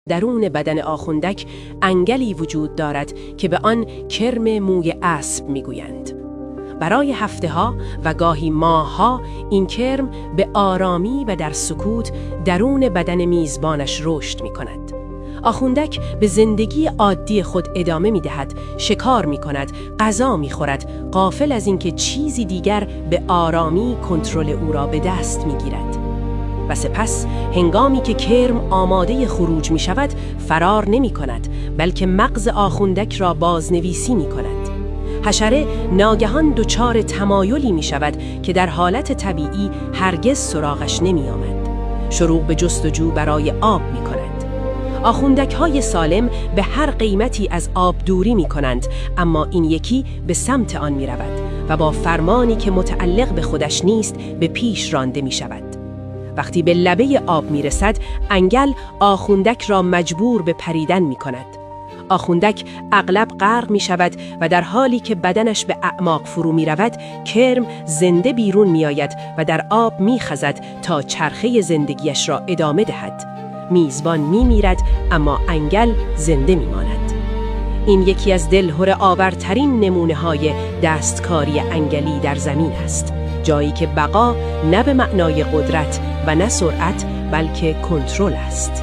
درون بدن آخوندک انگلی وجود دارد که به آن کرم موی اسب میگویند. برای هفته‌ها و گاهی ماه‌ها این کرم به آرامی و در سکوت درون بدن میزبانش رشد می‌کند. آخوندک به زندگی عادی خود ادامه می‌دهد، شکار می‌کند، غذا می‌خورد، غافل از اینکه چیزی دیگر به آرامی کنترل او را به دست می‌گیرد. و سپس هنگامی که کرم آماده خروج می شود فرار نمی کند، بلکه مغز آخوندک را بازنویسی می کند. حشره ناگهان دچار تمایلی می شود که در حالت طبیعی هرگز سراغش نمی آمد. شروع به جستجو برای آب می کند. آخوندک های سالم به هر قیمتی از آب دوری می کنند، اما این یکی به سمت آن می رود و با فرمانی که متعلق به خودش نیست به پیش رانده می شود. وقتی به لبه آب میرسد، انگل آخوندک را مجبور به پریدن می کند. آخوندک اغلب غرق می شود و در حالی که بدنش به اعماق فرو می رود، کرم زنده بیرون می آید و در آب می خزد تا چرخه زندگیش را ادامه دهد. میزبان می میرد اما انگل زنده می ماند. این یکی از دلهره آورترین نمونه های دستکاری انگلی در زمین است. جایی که بقا نه به معنای قدرت و نه سرعت بلکه کنترل است.